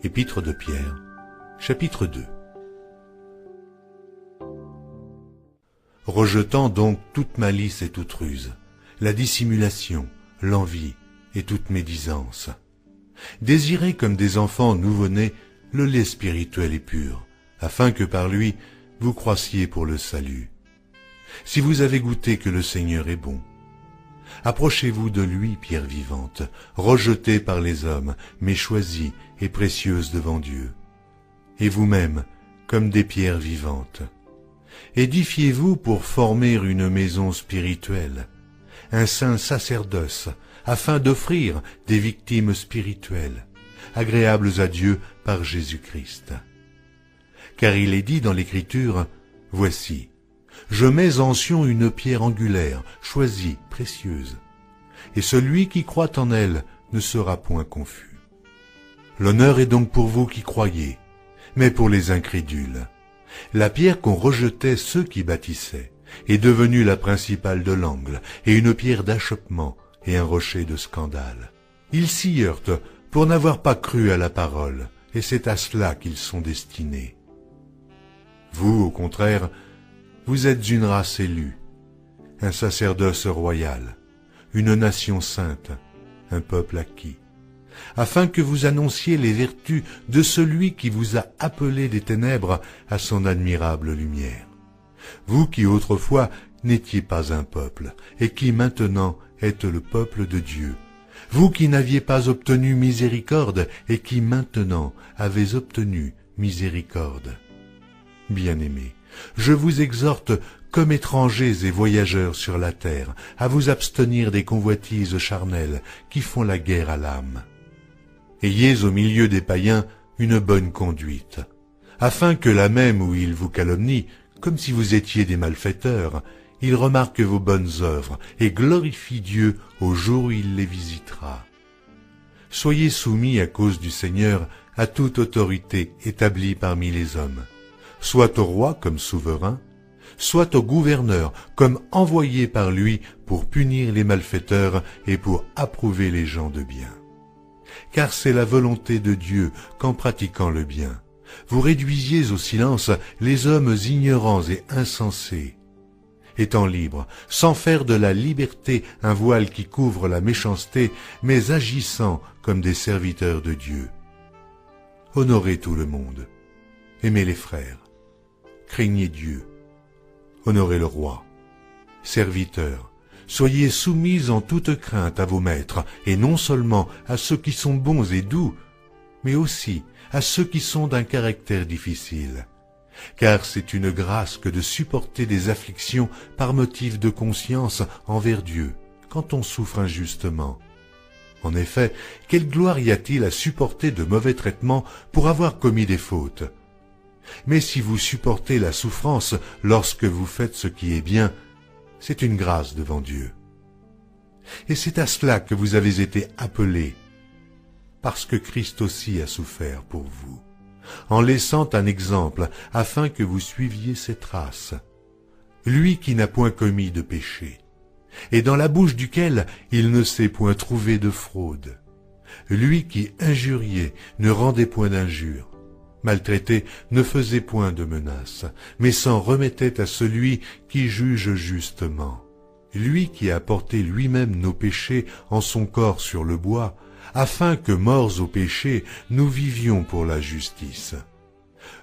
Épître de Pierre, chapitre 2. Rejetant donc toute malice et toute ruse, la dissimulation, l'envie et toute médisance, désirez comme des enfants nouveau-nés le lait spirituel et pur, afin que par lui vous croissiez pour le salut. Si vous avez goûté que le Seigneur est bon, approchez-vous de lui, pierre vivante, rejetée par les hommes, mais choisie et précieuse devant Dieu. Et vous-même, comme des pierres vivantes, édifiez-vous pour former une maison spirituelle, un saint sacerdoce, afin d'offrir des victimes spirituelles, agréables à Dieu par Jésus-Christ. Car il est dit dans l'Écriture, « Voici, je mets en Sion une pierre angulaire, choisie, précieuse, et celui qui croit en elle ne sera point confus. » L'honneur est donc pour vous qui croyez, mais pour les incrédules. La pierre qu'ont rejetait ceux qui bâtissaient est devenue la principale de l'angle, et une pierre d'achoppement et un rocher de scandale. Ils s'y heurtent pour n'avoir pas cru à la parole, et c'est à cela qu'ils sont destinés. Vous, au contraire, vous êtes une race élue, un sacerdoce royal, une nation sainte, un peuple acquis, afin que vous annonciez les vertus de celui qui vous a appelé des ténèbres à son admirable lumière. Vous qui autrefois n'étiez pas un peuple, et qui maintenant êtes le peuple de Dieu. Vous qui n'aviez pas obtenu miséricorde, et qui maintenant avez obtenu miséricorde. Bien-aimés, je vous exhorte, comme étrangers et voyageurs sur la terre, à vous abstenir des convoitises charnelles qui font la guerre à l'âme. Ayez au milieu des païens une bonne conduite, afin que là même où ils vous calomnient, comme si vous étiez des malfaiteurs, ils remarquent vos bonnes œuvres et glorifient Dieu au jour où il les visitera. Soyez soumis à cause du Seigneur à toute autorité établie parmi les hommes, soit au roi comme souverain, soit au gouverneur comme envoyé par lui pour punir les malfaiteurs et pour approuver les gens de bien. Car c'est la volonté de Dieu qu'en pratiquant le bien, vous réduisiez au silence les hommes ignorants et insensés, étant libres, sans faire de la liberté un voile qui couvre la méchanceté, mais agissant comme des serviteurs de Dieu. Honorez tout le monde, aimez les frères, craignez Dieu, honorez le roi. Serviteurs, soyez soumis en toute crainte à vos maîtres, et non seulement à ceux qui sont bons et doux, mais aussi à ceux qui sont d'un caractère difficile. Car c'est une grâce que de supporter des afflictions par motif de conscience envers Dieu, quand on souffre injustement. En effet, quelle gloire y a-t-il à supporter de mauvais traitements pour avoir commis des fautes? Mais si vous supportez la souffrance lorsque vous faites ce qui est bien, c'est une grâce devant Dieu. Et c'est à cela que vous avez été appelés, parce que Christ aussi a souffert pour vous, en laissant un exemple afin que vous suiviez ses traces. Lui qui n'a point commis de péché, et dans la bouche duquel il ne s'est point trouvé de fraude. Lui qui injuriait ne rendait point d'injure, maltraité ne faisait point de menaces, mais s'en remettait à celui qui juge justement. Lui qui a porté lui-même nos péchés en son corps sur le bois, afin que, morts au péché, nous vivions pour la justice.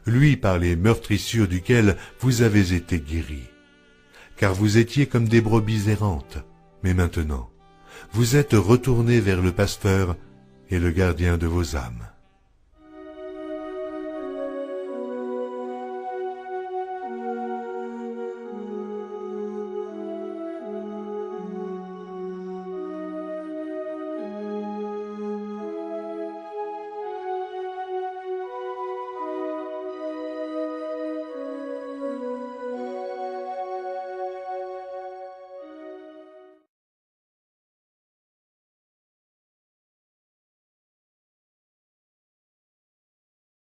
Lui par les meurtrissures duquel vous avez été guéris. Car vous étiez comme des brebis errantes, mais maintenant, vous êtes retournés vers le pasteur et le gardien de vos âmes.